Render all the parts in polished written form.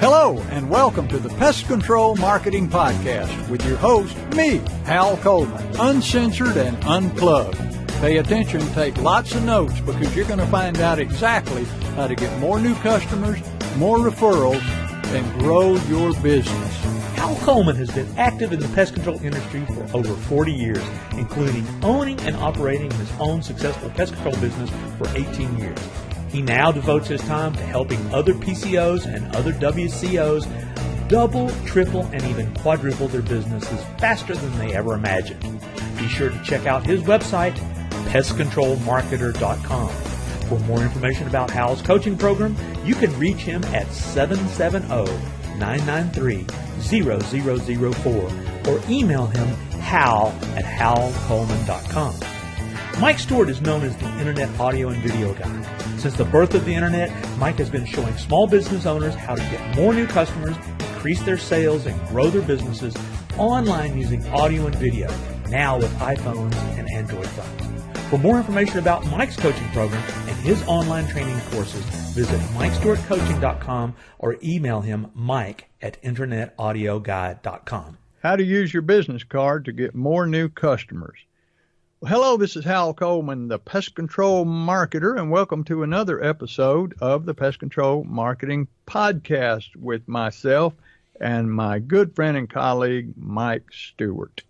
Hello, and welcome to the Pest Control Marketing Podcast with your host, me, Hal Coleman, uncensored and unplugged. Pay attention, take lots of notes, because you're going to find out exactly how to get more new customers, more referrals, and grow your business. Hal Coleman has been active in the pest control industry for over 40 years, including owning and operating his own successful pest control business for 18 years. He now devotes his time to helping other PCOs and other WCOs double, triple, and even quadruple their businesses faster than they ever imagined. Be sure to check out his website, pestcontrolmarketer.com. For more information about Hal's coaching program, you can reach him at 770-993-0004 or email him hal@halcoleman.com. Mike Stewart is known as the Internet audio and video guy. Since the birth of the Internet, Mike has been showing small business owners how to get more new customers, increase their sales, and grow their businesses online using audio and video, now with iPhones and Android phones. For more information about Mike's coaching program and his online training courses, visit MikeStewartCoaching.com or email him mike@internetaudioguide.com. How to use your business card to get more new customers. Well, hello, this is Hal Coleman, the Pest Control Marketer, and welcome to another episode of the Pest Control Marketing Podcast with myself and my good friend and colleague, Mike Stewart.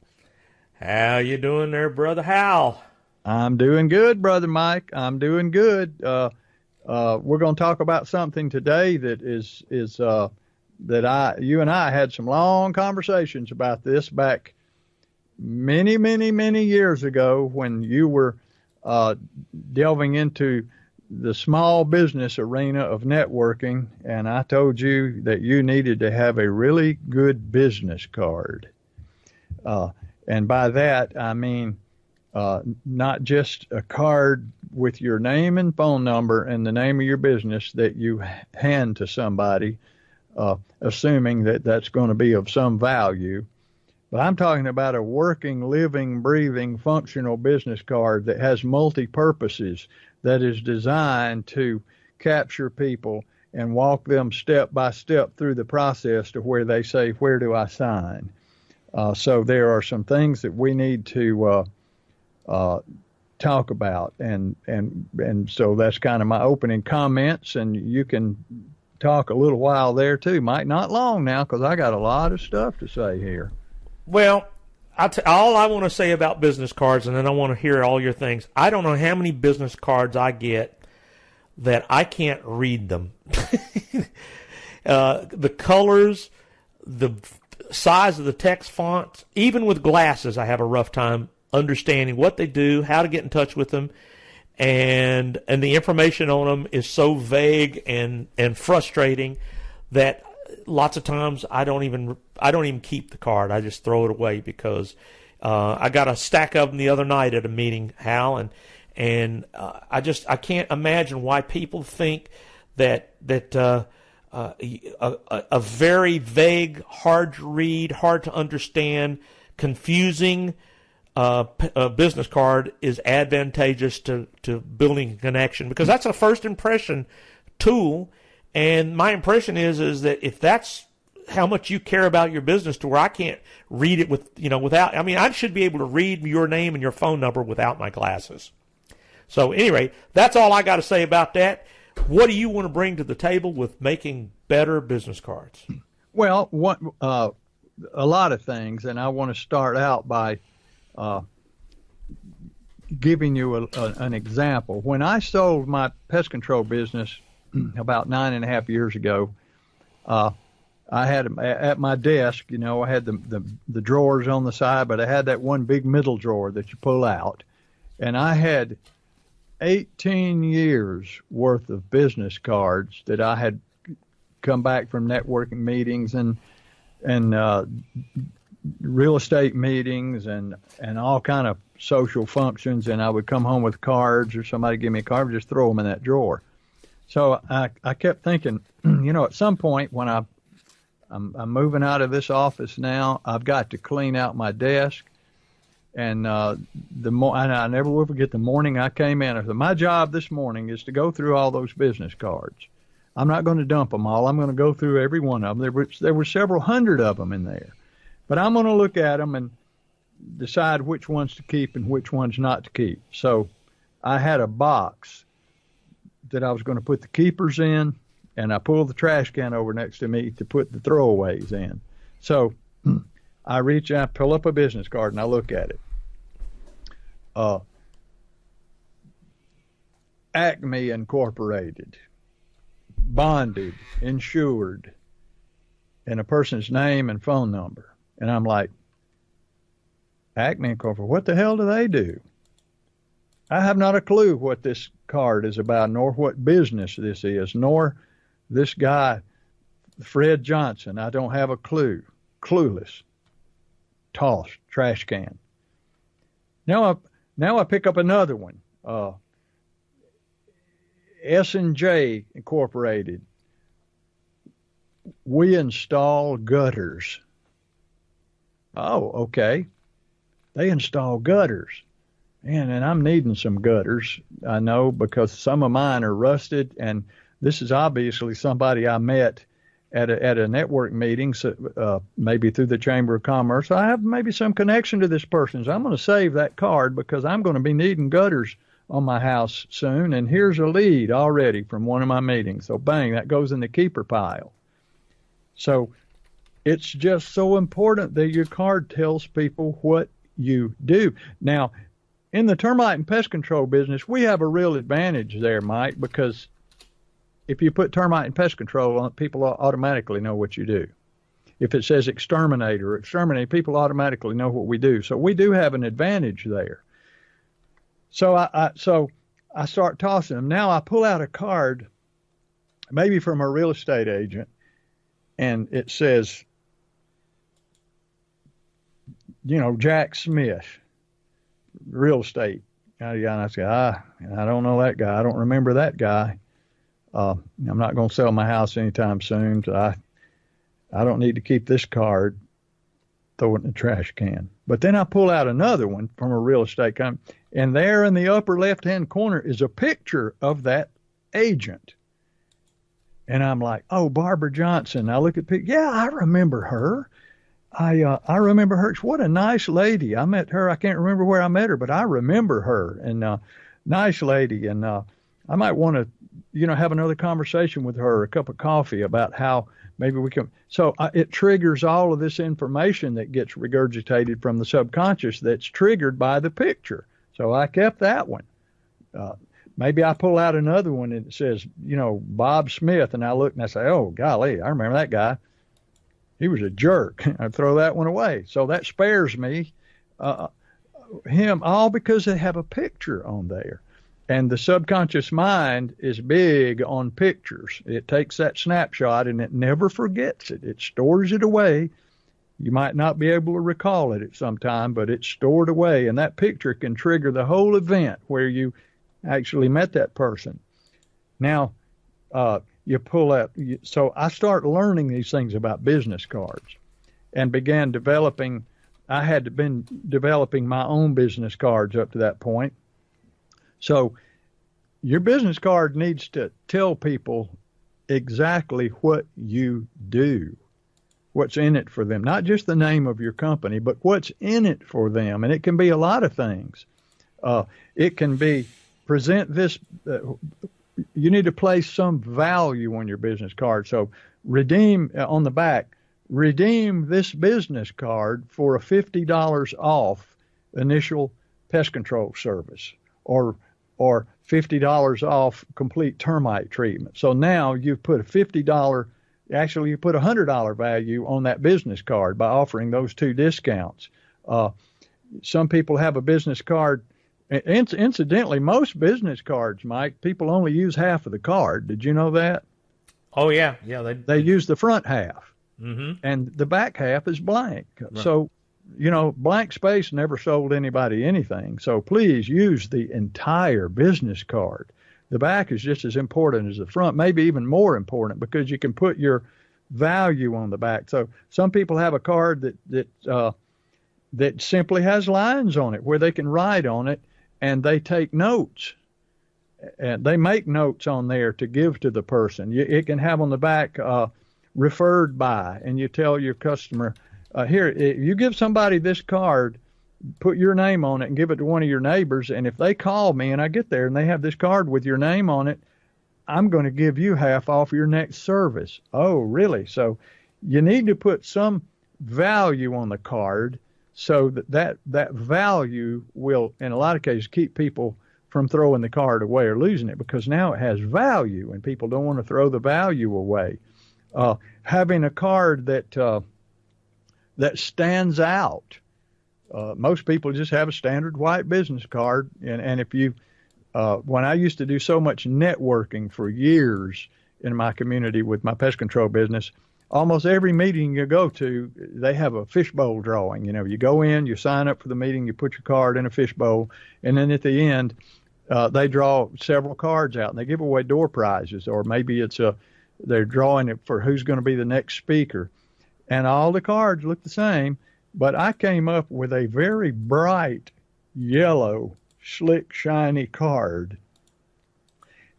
How you doing there, Brother Hal? I'm doing good, Brother Mike. I'm doing good. We're going to talk about something today that you and I had some long conversations about this back many years ago when you were delving into the small business arena of networking, and I told you that you needed to have a really good business card. And by that, I mean not just a card with your name and phone number and the name of your business that you hand to somebody, assuming that that's going to be of some value. But I'm talking about a working, living, breathing, functional business card that has multi-purposes, that is designed to capture people and walk them step by step through the process to where they say, "Where do I sign?" So there are some things that we need to talk about, and so that's kind of my opening comments, and you can talk a little while there too, Mike. Not long now, because I got a lot of stuff to say here. Well, all I want to say about business cards, and then I want to hear all your things. I don't know how many business cards I get that I can't read them. The colors, the size of the text fonts, even with glasses, I have a rough time understanding what they do, how to get in touch with them, and the information on them is so vague and frustrating that lots of times I don't even keep the card. I just throw it away because I got a stack of them the other night at a meeting, Hal, and I can't imagine why people think that a very vague, hard to read, hard to understand, confusing business card is advantageous to building a connection, because that's a first impression tool. And my impression is that if that's how much you care about your business to where I can't read it without, I mean, I should be able to read your name and your phone number without my glasses. So anyway, that's all I got to say about that. What do you want to bring to the table with making better business cards? Well, a lot of things, and I want to start out by giving you an example. When I sold my pest control business about 9.5 years ago, I had at my desk, I had the drawers on the side, but I had that one big middle drawer that you pull out, and I had 18 years worth of business cards that I had come back from networking meetings and real estate meetings and all kind of social functions, and I would come home with cards, or somebody give me a card, just throw them in that drawer. So I kept thinking, at some point when I'm moving out of this office now, I've got to clean out my desk. And I never will forget the morning I came in. I said, my job this morning is to go through all those business cards. I'm not going to dump them all. I'm going to go through every one of them. There were several hundred of them in there. But I'm going to look at them and decide which ones to keep and which ones not to keep. So I had a box that I was going to put the keepers in, and I pulled the trash can over next to me to put the throwaways in. So I reach out, pull up a business card, and I look at it. Acme Incorporated, bonded, insured, and a person's name and phone number. And I'm like, Acme Incorporated, what the hell do they do? I have not a clue what this card is about, nor what business this is, nor this guy, Fred Johnson. I don't have a clue. Clueless. Toss, trash can. Now I pick up another one. S&J Incorporated. We install gutters. Oh, okay. They install gutters. Man, and I'm needing some gutters, I know, because some of mine are rusted, and this is obviously somebody I met at a network meeting, so, maybe through the Chamber of Commerce. I have maybe some connection to this person, so I'm going to save that card because I'm going to be needing gutters on my house soon, and here's a lead already from one of my meetings. So bang, that goes in the keeper pile. So it's just so important that your card tells people what you do. Now, in the termite and pest control business, we have a real advantage there, Mike, because if you put termite and pest control on it, people automatically know what you do. If it says exterminate or exterminate, people automatically know what we do. So we do have an advantage there. So I start tossing them. Now I pull out a card, maybe from a real estate agent, and it says, Jack Smith, real estate. And I say, I don't know that guy. I don't remember that guy. I'm not going to sell my house anytime soon. So I don't need to keep this card. Throw it in the trash can. But then I pull out another one from a real estate company, and there in the upper left-hand corner is a picture of that agent. And I'm like, oh, Barbara Johnson. I look at picture. Yeah, I remember her. I remember her. What a nice lady. I met her. I can't remember where I met her, but I remember her. And nice lady. And I might want to, have another conversation with her, a cup of coffee, about how maybe we can. So it triggers all of this information that gets regurgitated from the subconscious that's triggered by the picture. So I kept that one. Maybe I pull out another one and it says, Bob Smith, and I look and I say, oh, golly, I remember that guy. He was a jerk. I throw that one away. So that spares me him, all because they have a picture on there. And the subconscious mind is big on pictures. It takes that snapshot and it never forgets it. It stores it away. You might not be able to recall it at some time, but it's stored away. And that picture can trigger the whole event where you actually met that person. Now, you pull out. So I start learning these things about business cards and began developing. I had been developing my own business cards up to that point. So your business card needs to tell people exactly what you do, what's in it for them, not just the name of your company, but what's in it for them. And it can be a lot of things. It can be present this. You need to place some value on your business card. So redeem on the back, redeem this business card for a $50 off initial pest control service, or $50 off complete termite treatment. So now you've put a $50, actually you put a $100 value on that business card by offering those two discounts. Some people have a business card. Incidentally, most business cards, Mike, people only use half of the card. Did you know that? Oh, yeah. They use the front half, mm-hmm. and the back half is blank. Right. So, blank space never sold anybody anything. So please use the entire business card. The back is just as important as the front, maybe even more important, because you can put your value on the back. So some people have a card that simply has lines on it where they can write on it, and they take notes. and they make notes on there to give to the person. It can have on the back referred by, and you tell your customer, here, you give somebody this card, put your name on it and give it to one of your neighbors, and if they call me and I get there and they have this card with your name on it, I'm going to give you half off your next service. Oh, really? So you need to put some value on the card so that value will, in a lot of cases, keep people from throwing the card away or losing it, because now it has value and people don't want to throw the value away. Having a card that stands out. Most people just have a standard white business card. And if you, when I used to do so much networking for years in my community with my pest control business, almost every meeting you go to, they have a fishbowl drawing. You know, you go in, you sign up for the meeting, you put your card in a fishbowl, and then at the end, they draw several cards out and they give away door prizes, or maybe they're drawing it for who's going to be the next speaker. And all the cards look the same, but I came up with a very bright yellow, slick, shiny card.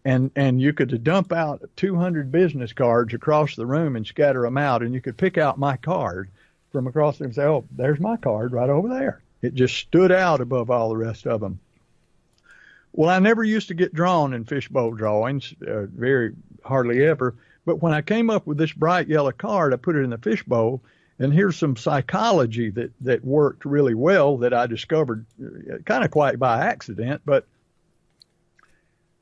And you could dump out 200 business cards across the room and scatter them out, and you could pick out my card from across there and say, oh, there's my card right over there. It just stood out above all the rest of them. Well, I never used to get drawn in fishbowl drawings, very hardly ever. But when I came up with this bright yellow card, I put it in the fishbowl, and here's some psychology that worked really well that I discovered kind of quite by accident. But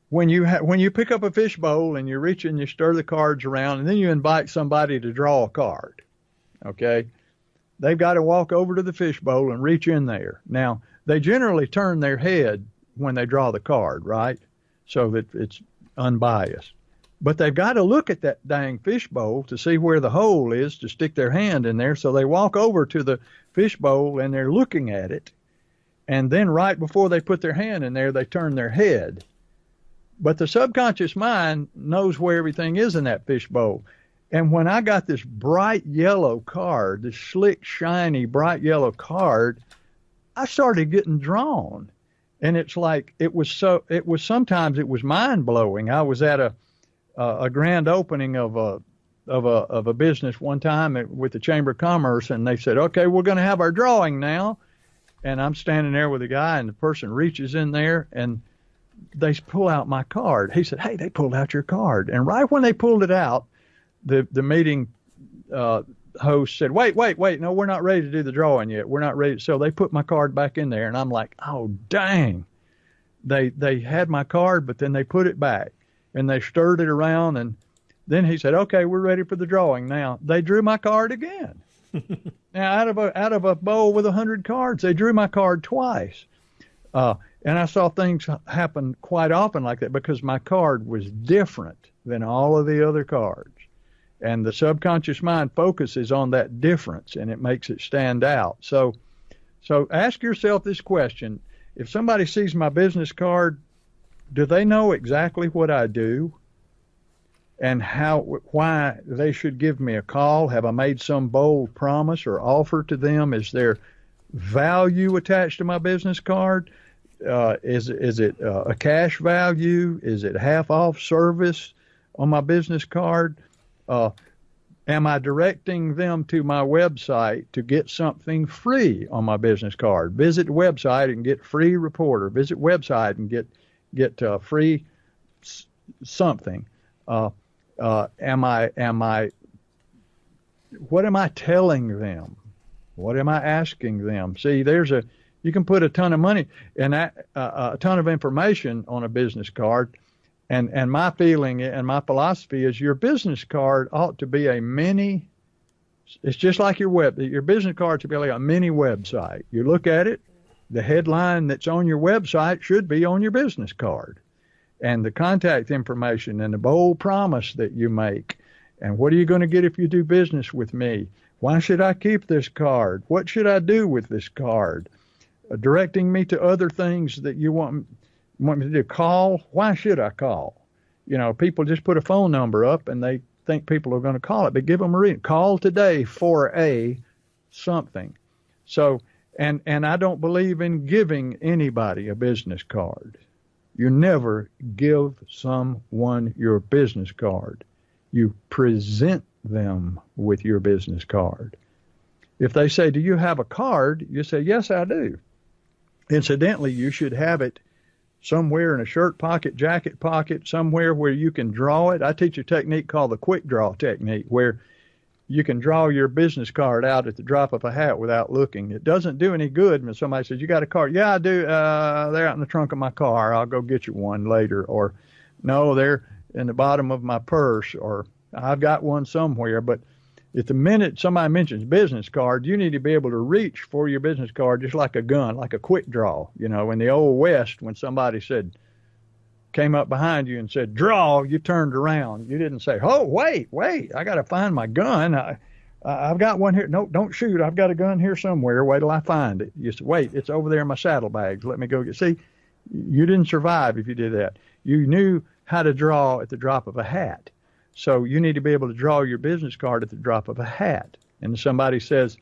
when you pick up a fishbowl and you reach and you stir the cards around, and then you invite somebody to draw a card, okay, they've got to walk over to the fishbowl and reach in there. Now, they generally turn their head when they draw the card, right, so that it's unbiased. But they've got to look at that dang fishbowl to see where the hole is to stick their hand in there. So they walk over to the fishbowl and they're looking at it. And then right before they put their hand in there, they turn their head. But the subconscious mind knows where everything is in that fishbowl. And when I got this bright yellow card, this slick, shiny, bright yellow card, I started getting drawn. And it's like, sometimes it was mind blowing. I was at a grand opening of a business one time with the Chamber of Commerce, and they said, okay, we're going to have our drawing now. And I'm standing there with a guy, and the person reaches in there and they pull out my card. He said, hey, they pulled out your card. And right when they pulled it out, the meeting host said, wait, no, we're not ready to do the drawing yet. We're not ready. So they put my card back in there, and I'm like, oh, dang. They had my card, but then they put it back. And they stirred it around, and then he said, okay, we're ready for the drawing. Now, they drew my card again. Now, out of a bowl with 100 cards, they drew my card twice. And I saw things happen quite often like that because my card was different than all of the other cards. And the subconscious mind focuses on that difference, and it makes it stand out. So ask yourself this question. If somebody sees my business card, do they know exactly what I do and why they should give me a call? Have I made some bold promise or offer to them? Is there value attached to my business card? Is it a cash value? Is it half off service on my business card? Am I directing them to my website to get something free on my business card? Visit the website and get free reporter. Visit website and get free something. What am I telling them? What am I asking them? See, you can put a ton of money and a ton of information on a business card. And my feeling and my philosophy is your business card ought to be it's just like your business card should be like a mini website. You look at it, the headline that's on your website should be on your business card, and the contact information and the bold promise that you make. And what are you going to get if you do business with me? Why should I keep this card? What should I do with this card? Directing me to other things that you want me to do. Call. Why should I call? You know, people just put a phone number up and they think people are going to call it, but give them a reason. Call today for a something. So, and I don't believe in giving anybody a business card. You never give someone your business card. You present them with your business card. If they say, do you have a card? You say, yes, I do. Incidentally, you should have it somewhere in a shirt pocket, jacket pocket, somewhere where you can draw it. I teach a technique called the quick draw technique, where you can draw your business card out at the drop of a hat without looking. It doesn't do any good when somebody says, you got a card? Yeah, I do. They're out in the trunk of my car. I'll go get you one later. Or, no, they're in the bottom of my purse. Or, I've got one somewhere. But at the minute somebody mentions business card, you need to be able to reach for your business card just like a gun, like a quick draw. You know, in the old West, when somebody came up behind you and said, draw, you turned around. You didn't say, oh, wait, I got to find my gun. I've got one here. No, don't shoot. I've got a gun here somewhere. Wait till I find it. You said, wait, it's over there in my saddlebags. Let me go get. See, you didn't survive if you did that. You knew how to draw at the drop of a hat. So you need to be able to draw your business card at the drop of a hat. And somebody says,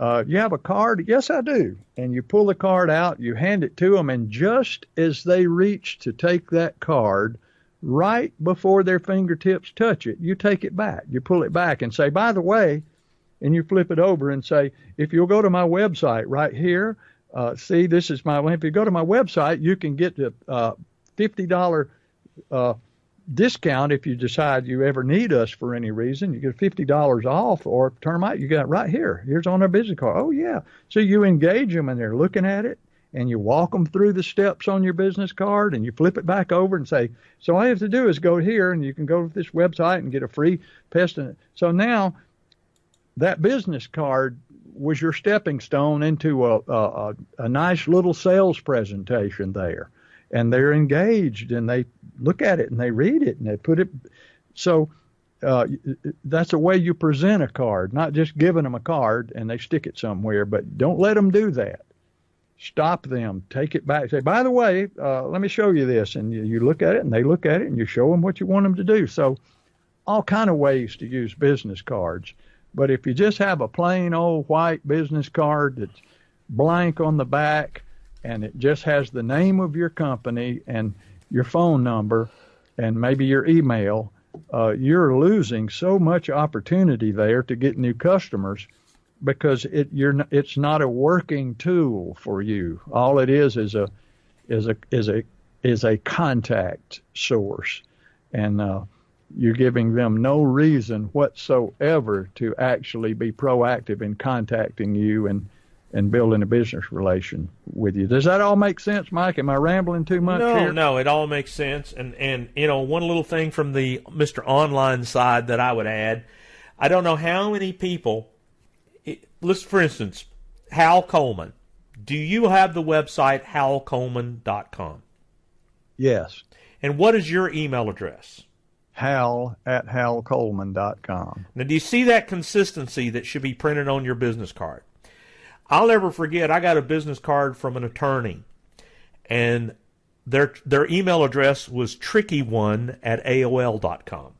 you have a card? Yes, I do. And you pull the card out, you hand it to them, and just as they reach to take that card, right before their fingertips touch it, you take it back. You pull it back and say, by the way, and you flip it over and say, if you'll go to my website right here, see, this is my, if you go to my website, you can get the $50 discount if you decide you ever need us for any reason. You get $50 off, or term out, you got it right here. Here's on our business card. Oh, yeah. So you engage them, and they're looking at it, and you walk them through the steps on your business card, and you flip it back over and say, so all you have to do is go here, and you can go to this website and get a free pest. So now that business card was your stepping stone into a nice little sales presentation there. And they're engaged, and they look at it, and they read it, and they put it. So that's a way you present a card, not just giving them a card and they stick it somewhere. But don't let them do that. Stop them. Take it back. Say, by the way, let me show you this. And you look at it, and they look at it, and you show them what you want them to do. So all kind of ways to use business cards. But if you just have a plain old white business card that's blank on the back, and it just has the name of your company and your phone number and maybe your email, you're losing so much opportunity there to get new customers, because it's not a working tool for you. All it is a contact source, and you're giving them no reason whatsoever to actually be proactive in contacting you and building a business relation with you. Does that all make sense, Mike? Am I rambling too much here? No, it all makes sense. And you know, one little thing from the Mr. Online side that I would add, I don't know how many people, let's, for instance, Hal Coleman. Do you have the website halcoleman.com? Yes. And what is your email address? hal@halcoleman.com. Now, do you see that consistency that should be printed on your business card? I'll never forget, I got a business card from an attorney, and their email address was tricky1@aol.com.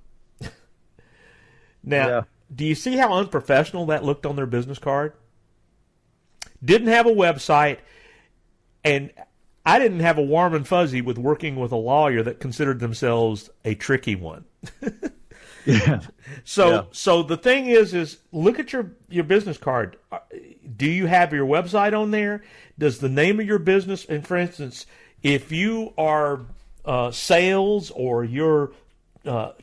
Now, Do you see how unprofessional that looked on their business card? Didn't have a website, and I didn't have a warm and fuzzy with working with a lawyer that considered themselves a tricky one. Yeah. So the thing is look at your business card. Do you have your website on there? Does the name of your business, and for instance, if you are sales, or you're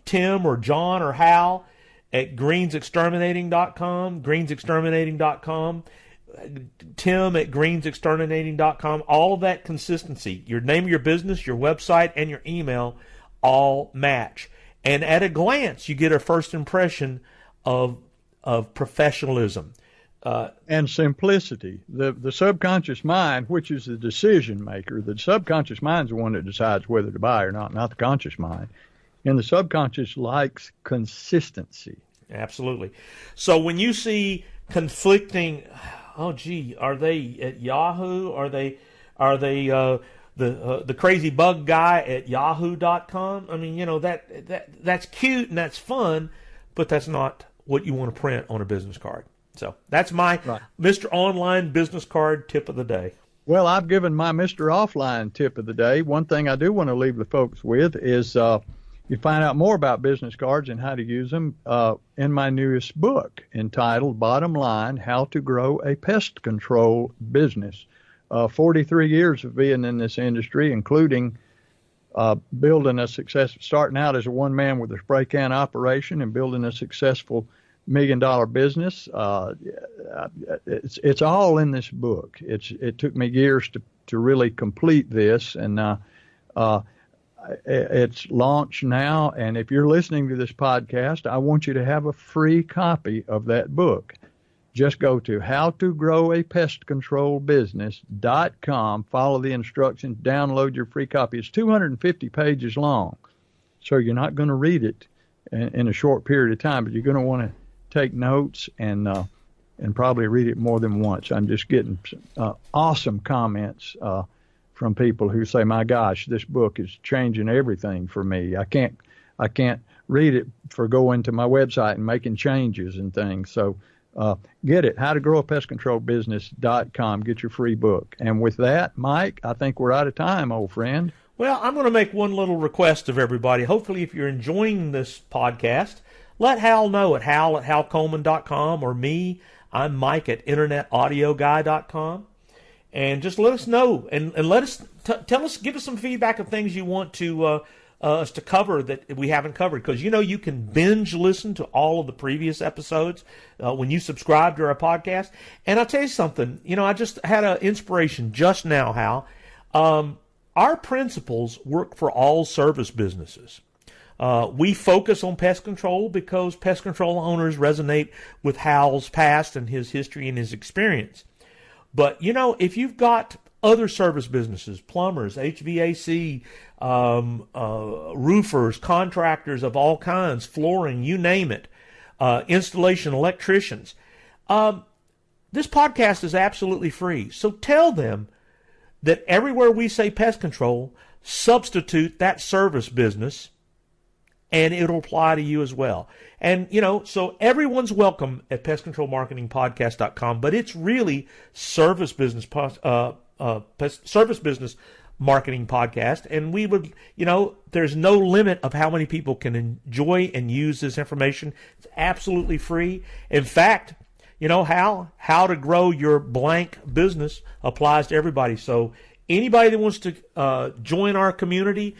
Tim or John or Hal at greensexterminating.com, greensexterminating.com, Tim at greensexterminating.com, all of that consistency, your name of your business, your website, and your email all match. And at a glance, you get a first impression of professionalism. And simplicity. The subconscious mind, which is the decision maker, the subconscious mind is the one that decides whether to buy or not the conscious mind. And the subconscious likes consistency. Absolutely. So when you see conflicting, are they at Yahoo? Are they the crazy bug guy at yahoo.com? I mean, you know, that's cute and that's fun, but that's not what you want to print on a business card. So that's my Mr. Online business card tip of the day. Well, I've given my Mr. Offline tip of the day. One thing I do want to leave the folks with is you find out more about business cards and how to use them in my newest book entitled Bottom Line, How to Grow a Pest Control Business. 43 years of being in this industry, including building a starting out as a one man with a spray can operation and building a successful $1 million business. It's all in this book. It took me years to really complete this, and it's launched now. And if you're listening to this podcast, I want you to have a free copy of that book. Just go to howtogrowapestcontrolbusiness.com, follow the instructions, download your free copy. It's 250 pages long, so you're not going to read it in a short period of time, but you're going to want to take notes and probably read it more than once. I'm just getting awesome comments from people who say, "My gosh, this book is changing everything for me. I can't read it for going to my website and making changes and things." So get it, howtogrowapestcontrolbusiness.com. Get your free book. And with that, Mike, I think we're out of time, old friend. Well, I'm going to make one little request of everybody. Hopefully, if you're enjoying this podcast, let Hal know at hal@halcoleman.com, or me. I'm Mike at internetaudioguy.com. And just let us know and let us tell us, give us some feedback of things you want to us to cover that we haven't covered. Because you can binge listen to all of the previous episodes when you subscribe to our podcast. And I'll tell you something. I just had an inspiration just now, Hal. Our principles work for all service businesses. We focus on pest control because pest control owners resonate with Hal's past and his history and his experience. But, if you've got other service businesses, plumbers, HVAC, roofers, contractors of all kinds, flooring, you name it, installation, electricians, this podcast is absolutely free. So tell them that everywhere we say pest control, substitute that service business, and it'll apply to you as well. And, so everyone's welcome at pestcontrolmarketingpodcast.com, but it's really service business marketing podcast. And we would, there's no limit of how many people can enjoy and use this information. It's absolutely free. In fact, how to grow your blank business applies to everybody. So anybody that wants to join our community,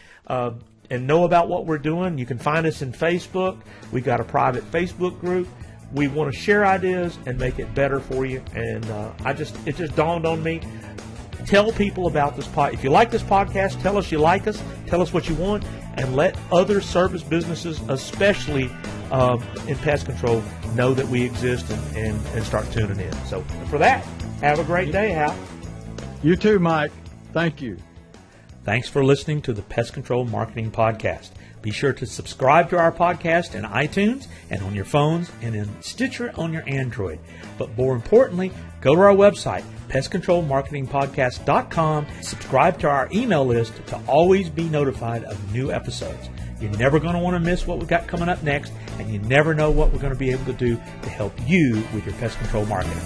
and know about what we're doing, you can find us in Facebook. We've got a private Facebook group. We want to share ideas and make it better for you. And it just dawned on me. Tell people about this podcast. If you like this podcast, tell us you like us. Tell us what you want, and let other service businesses, especially in pest control, know that we exist and start tuning in. So for that, have a great day, Hal. You too, Mike. Thank you. Thanks for listening to the Pest Control Marketing Podcast. Be sure to subscribe to our podcast in iTunes and on your phones, and in Stitcher on your Android. But more importantly, go to our website, pestcontrolmarketingpodcast.com. Subscribe to our email list to always be notified of new episodes. You're never going to want to miss what we've got coming up next, and you never know what we're going to be able to do to help you with your pest control marketing.